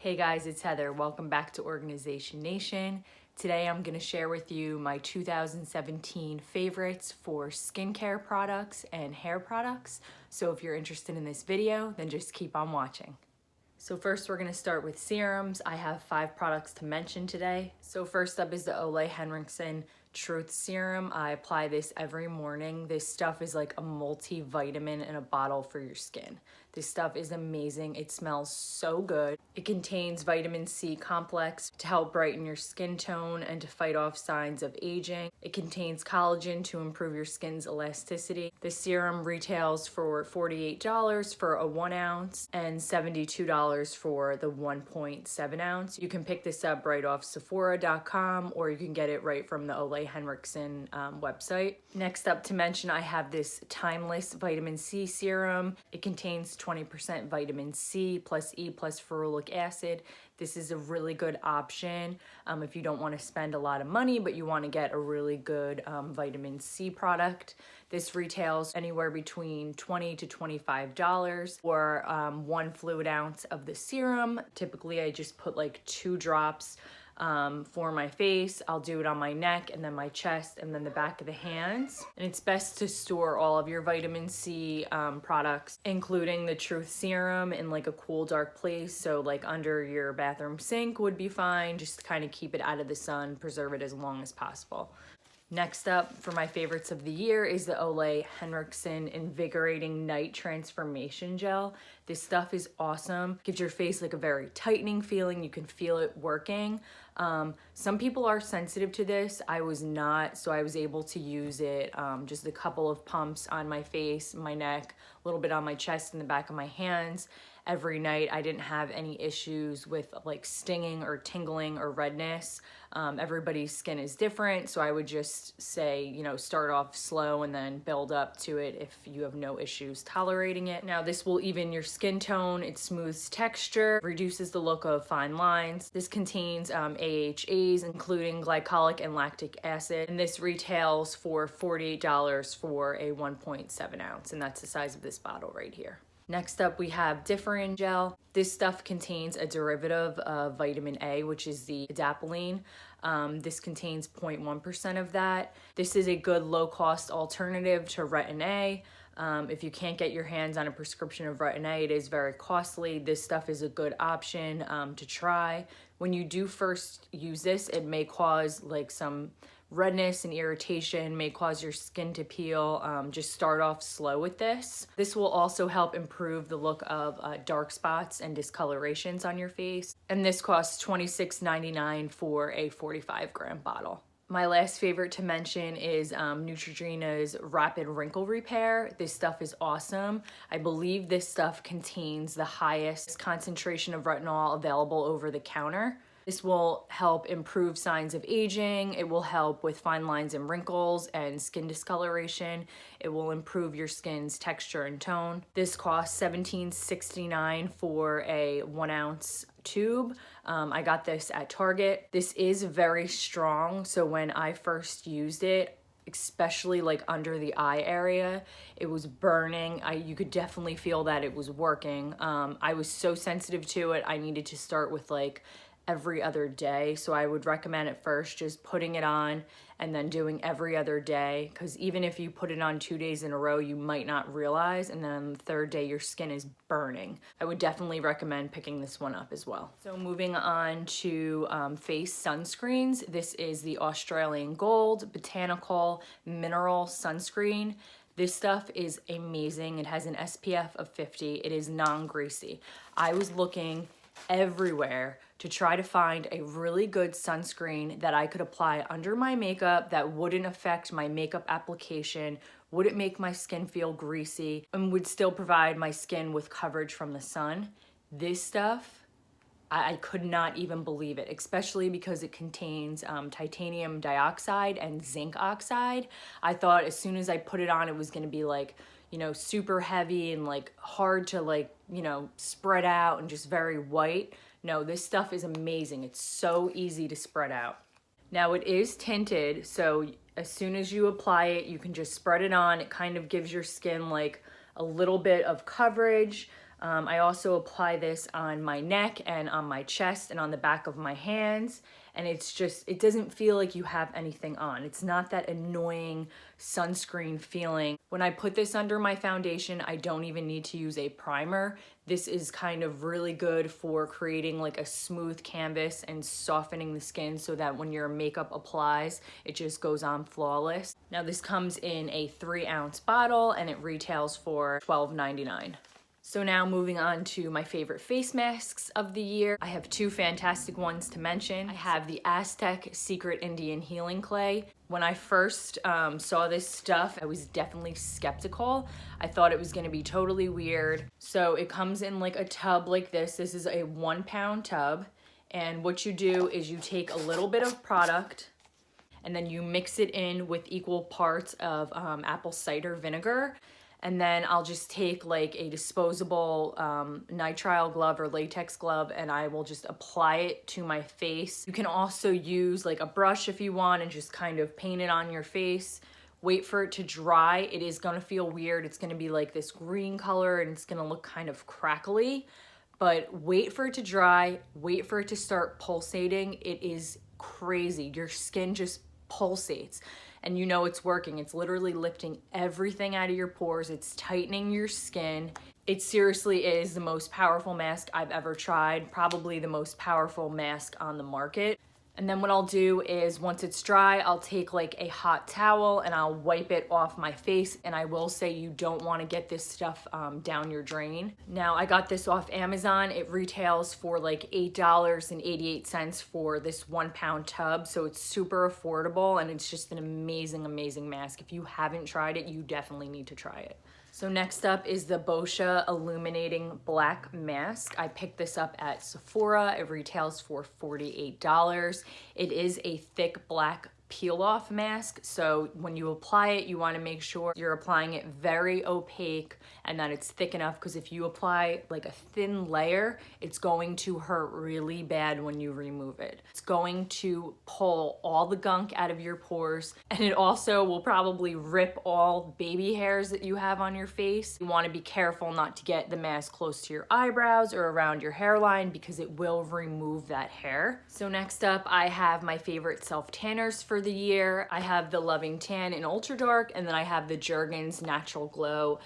Hey guys, it's Heather. Welcome back to Organization Nation. Today I'm going to share with you my 2017 favorites for skincare products and hair products. So if you're interested in this video, then just keep on watching. So first we're going to start with serums. I have 5 products to mention today. So first up is the Ole Henriksen Truth Serum. I apply this every morning. This stuff is like a multivitamin in a bottle for your skin. This stuff is amazing. It smells so good. It contains vitamin C complex to help brighten your skin tone and to fight off signs of aging. It contains collagen to improve your skin's elasticity. The serum retails for $48 for a 1 ounce and $72 for the 1.7 ounce. You can pick this up right off Sephora.com or you can get it right from the Ole Henriksen website. Next up to mention, I have this Timeless Vitamin C Serum. It contains 20% vitamin C plus E plus ferulic acid. This is a really good option if you don't want to spend a lot of money, but you want to get a really good vitamin C product. This retails anywhere between $20 to $25 for 1 fluid ounce of the serum. Typically, I just put like 2 drops for my face. I'll do it on my neck and then my chest and then the back of the hands. And it's best to store all of your vitamin C products, including the Truth Serum, in like a cool, dark place. So like under your bathroom sink would be fine. Just kind of keep it out of the sun, preserve it as long as possible. Next up for my favorites of the year is the Ole Henriksen Invigorating Night Transformation Gel. This stuff is awesome. Gives your face like a very tightening feeling. You can feel it working. Some people are sensitive to this. I was not, so I was able to use it just a couple of pumps on my face, my neck, a little bit on my chest and the back of my hands. Every night I didn't have any issues with like stinging or tingling or redness. Everybody's skin is different, so I would just say, you know, start off slow and then build up to it if you have no issues tolerating it. Now this will even your skin tone, it smooths texture, reduces the look of fine lines. This contains AHAs, including glycolic and lactic acid, and this retails for $48 for a 1.7 ounce, and that's the size of this bottle right here. Next up, we have Differin Gel. This stuff contains a derivative of vitamin A, which is the adapalene. This contains 0.1% of that. This is a good low-cost alternative to Retin-A. If you can't get your hands on a prescription of Retin-A, it is very costly. This stuff is a good option to try. When you do first use this, it may cause like some redness and irritation, may cause your skin to peel. Just start off slow with this. This will also help improve the look of dark spots and discolorations on your face. And this costs $26.99 for a 45-gram bottle. My last favorite to mention is Neutrogena's Rapid Wrinkle Repair. This stuff is awesome. I believe this stuff contains the highest concentration of retinol available over the counter. This will help improve signs of aging. It will help with fine lines and wrinkles and skin discoloration. It will improve your skin's texture and tone. This costs $17.69 for a 1 ounce tube. I got this at Target. This is very strong, so when I first used it, especially like under the eye area, it was burning. You could definitely feel that it was working. I was so sensitive to it, I needed to start with like every other day. So I would recommend at first just putting it on and then doing every other day, because even if you put it on 2 days in a row, you might not realize, and then on the 3rd day your skin is burning. I would definitely recommend picking this one up as well. So moving on to face sunscreens, this is the Australian Gold Botanical Mineral Sunscreen. This stuff is amazing. It has an SPF of 50. It is non-greasy. I was looking everywhere to try to find a really good sunscreen that I could apply under my makeup that wouldn't affect my makeup application, wouldn't make my skin feel greasy, and would still provide my skin with coverage from the sun. This stuff, I could not even believe it, especially because it contains titanium dioxide and zinc oxide. I thought as soon as I put it on, it was gonna be like, you know, super heavy and like hard to like, you know, spread out and just very white. No, this stuff is amazing. It's so easy to spread out. Now it is tinted, so as soon as you apply it, you can just spread it on. It kind of gives your skin like a little bit of coverage. I also apply this on my neck and on my chest and on the back of my hands. And it's just, it doesn't feel like you have anything on. It's not that annoying sunscreen feeling. When I put this under my foundation, I don't even need to use a primer. This is kind of really good for creating like a smooth canvas and softening the skin so that when your makeup applies, it just goes on flawless. Now this comes in a 3-ounce bottle and it retails for $12.99. So now moving on to my favorite face masks of the year. I have 2 fantastic ones to mention. I have the Aztec Secret Indian Healing Clay. When I first saw this stuff, I was definitely skeptical. I thought it was gonna be totally weird. So it comes in like a tub like this. This is a 1-pound tub. And what you do is you take a little bit of product and then you mix it in with equal parts of apple cider vinegar. And then I'll just take like a disposable nitrile glove or latex glove and I will just apply it to my face. You can also use like a brush if you want and just kind of paint it on your face. Wait for it to dry. It is gonna feel weird. It's gonna be like this green color and it's gonna look kind of crackly. But wait for it to dry, wait for it to start pulsating. It is crazy. Your skin just pulsates. And you know it's working. It's literally lifting everything out of your pores. It's tightening your skin. It seriously is the most powerful mask I've ever tried, probably the most powerful mask on the market. And then what I'll do is once it's dry, I'll take like a hot towel and I'll wipe it off my face. And I will say you don't want to get this stuff down your drain. Now I got this off Amazon. It retails for like $8.88 for this 1-pound tub. So it's super affordable and it's just an amazing, amazing mask. If you haven't tried it, you definitely need to try it. So next up is the Boscia Illuminating Black Mask. I picked this up at Sephora. It retails for $48. It is a thick black peel-off mask. So when you apply it, you want to make sure you're applying it very opaque and that it's thick enough, because if you apply like a thin layer, it's going to hurt really bad when you remove it. It's going to pull all the gunk out of your pores, and it also will probably rip all baby hairs that you have on your face. You want to be careful not to get the mask close to your eyebrows or around your hairline because it will remove that hair. So next up, I have my favorite self-tanners for the year. I have the Loving Tan in Ultra Dark, and then I have the Jergens Natural Glow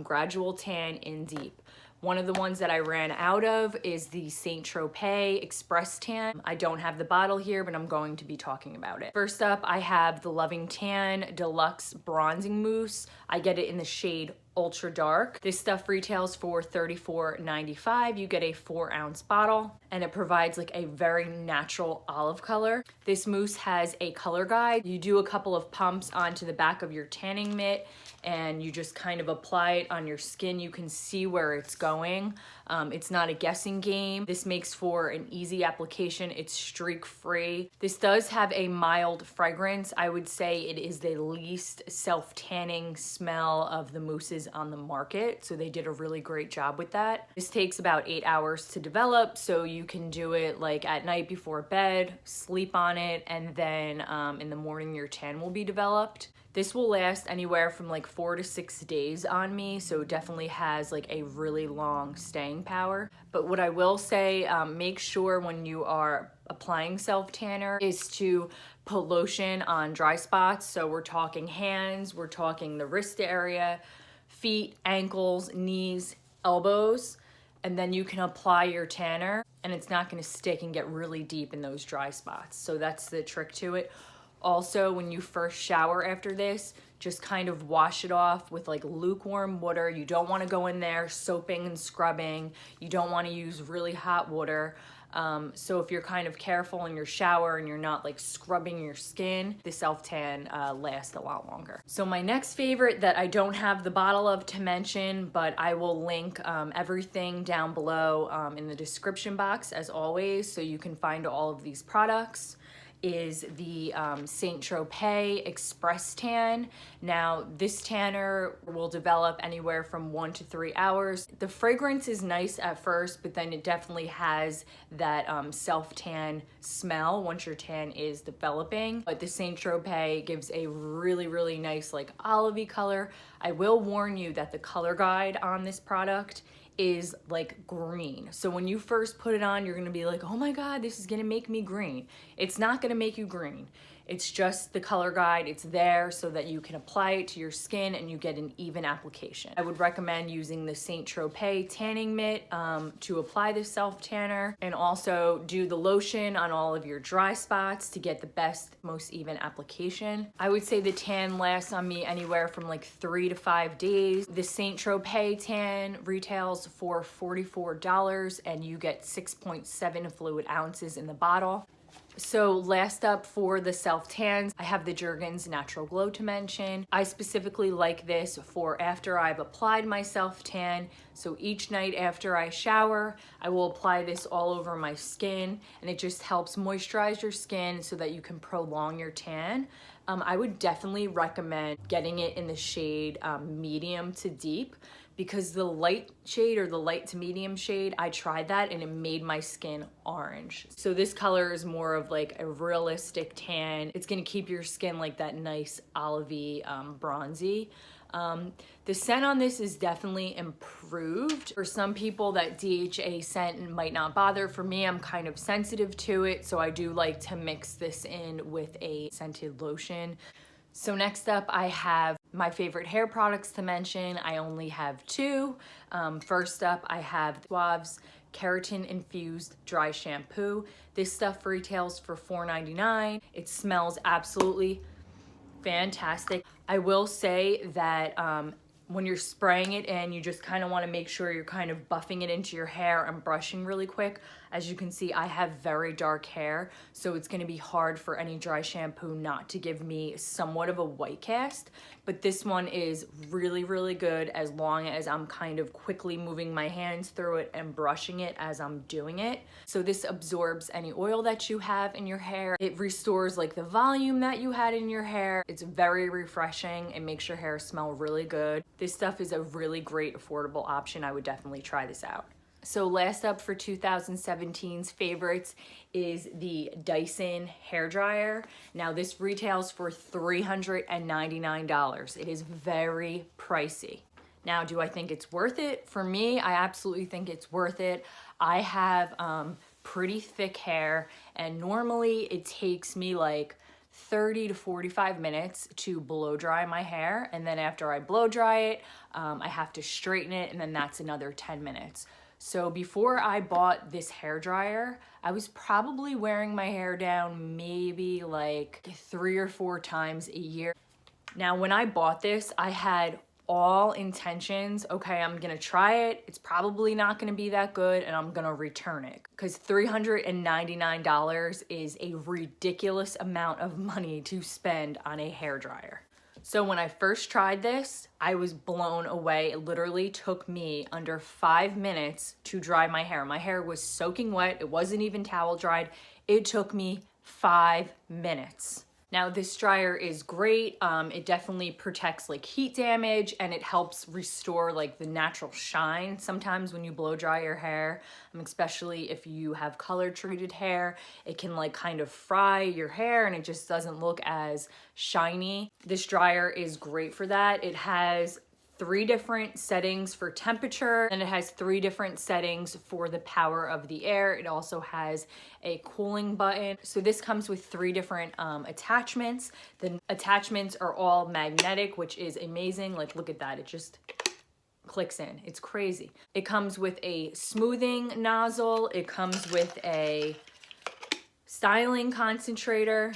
Gradual Tan in Deep. One of the ones that I ran out of is the Saint Tropez Express Tan. I don't have the bottle here, but I'm going to be talking about it. First up, I have the Loving Tan Deluxe Bronzing Mousse. I get it in the shade Ultra Dark. This stuff retails for $34.95. You get a 4-ounce bottle and it provides like a very natural olive color. This mousse has a color guide. You do a couple of pumps onto the back of your tanning mitt and you just kind of apply it on your skin. You can see where it's going. It's not a guessing game. This makes for an easy application. It's streak free. This does have a mild fragrance. I would say it is the least self-tanning smell of the mousses on the market. So they did a really great job with that. This takes about 8 hours to develop. So you can do it like at night before bed, sleep on it, and then in the morning your tan will be developed. This will last anywhere from like 4 to 6 days on me, so it definitely has like a really long staying power. But what I will say, make sure when you are applying self-tanner is to put lotion on dry spots. So we're talking hands, we're talking the wrist area, feet, ankles, knees, elbows, and then you can apply your tanner and it's not gonna stick and get really deep in those dry spots. So that's the trick to it. Also, when you first shower after this, just kind of wash it off with like lukewarm water. You don't want to go in there soaping and scrubbing. You don't want to use really hot water. So if you're kind of careful in your shower and you're not like scrubbing your skin, the self-tan lasts a lot longer. So my next favorite that I don't have the bottle of to mention, but I will link everything down below in the description box as always, so you can find all of these products, is the Saint Tropez Express Tan. Now, this tanner will develop anywhere from 1 to 3 hours. The fragrance is nice at first, but then it definitely has that self-tan smell once your tan is developing. But the Saint Tropez gives a really, really nice like olivey color. I will warn you that the color guide on this product is like green. So when you first put it on, you're gonna be like, oh my God, this is gonna make me green. It's not gonna make you green. It's just the color guide. It's there so that you can apply it to your skin and you get an even application. I would recommend using the Saint Tropez tanning mitt to apply the self tanner, and also do the lotion on all of your dry spots to get the best, most even application. I would say the tan lasts on me anywhere from like 3 to 5 days. The Saint Tropez tan retails for $44 and you get 6.7 fluid ounces in the bottle. So last up for the self tans, I have the Jergens Natural Glow to mention. I specifically like this for after I've applied my self tan. So each night after I shower, I will apply this all over my skin, and it just helps moisturize your skin so that you can prolong your tan. I would definitely recommend getting it in the shade medium to deep, because the light shade or the light to medium shade, I tried that and it made my skin orange. So this color is more of like a realistic tan. It's gonna keep your skin like that nice olivey, bronzy. The scent on this is definitely improved. For some people, that DHA scent might not bother. For me, I'm kind of sensitive to it, so I do like to mix this in with a scented lotion. So next up, I have my favorite hair products to mention. I only have two. First up, I have Suave's Keratin Infused Dry Shampoo. This stuff retails for $4.99. It smells absolutely fantastic. I will say that when you're spraying it in, you just kind of want to make sure you're kind of buffing it into your hair and brushing really quick. As you can see, I have very dark hair, so it's going to be hard for any dry shampoo not to give me somewhat of a white cast. But this one is really, really good as long as I'm kind of quickly moving my hands through it and brushing it as I'm doing it. So this absorbs any oil that you have in your hair. It restores like the volume that you had in your hair. It's very refreshing. It makes your hair smell really good. This stuff is a really great affordable option. I would definitely try this out. So last up for 2017's favorites is the Dyson hairdryer. Now this retails for $399. It is very pricey. Now, do I think it's worth it? For me, I absolutely think it's worth it. I have pretty thick hair, and normally it takes me like 30 to 45 minutes to blow dry my hair. And then after I blow dry it, I have to straighten it, and then that's another 10 minutes. So before I bought this hairdryer, I was probably wearing my hair down maybe like 3 or 4 times a year. Now, when I bought this, I had all intentions, okay, I'm gonna try it. It's probably not gonna be that good, and I'm gonna return it. Because $399 is a ridiculous amount of money to spend on a hairdryer. So when I first tried this, I was blown away. It literally took me under 5 minutes to dry my hair. My hair was soaking wet. It wasn't even towel dried. It took me 5 minutes. Now this dryer is great. It definitely protects like heat damage, and it helps restore like the natural shine sometimes when you blow dry your hair, especially if you have color treated hair. It can like kind of fry your hair and it just doesn't look as shiny. This dryer is great for that. It has 3 different settings for temperature, and it has 3 different settings for the power of the air. It also has a cooling button. So this comes with 3 different attachments. The attachments are all magnetic, which is amazing. Like, look at that. It just clicks in. It's crazy. It comes with a smoothing nozzle. It comes with a styling concentrator.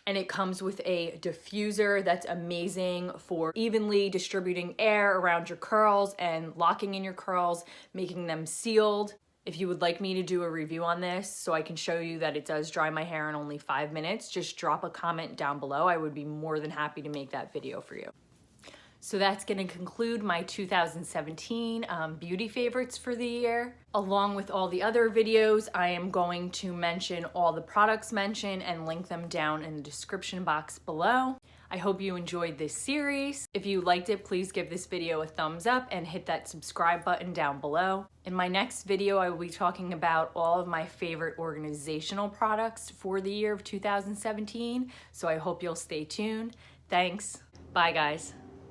And it comes with a diffuser that's amazing for evenly distributing air around your curls and locking in your curls, making them sealed. If you would like me to do a review on this so I can show you that it does dry my hair in only 5 minutes, just drop a comment down below. I would be more than happy to make that video for you. So that's going to conclude my 2017 beauty favorites for the year. Along with all the other videos, I am going to mention all the products mentioned and link them down in the description box below. I hope you enjoyed this series. If you liked it, please give this video a thumbs up and hit that subscribe button down below. In my next video, I will be talking about all of my favorite organizational products for the year of 2017. So I hope you'll stay tuned. Thanks. Bye, guys.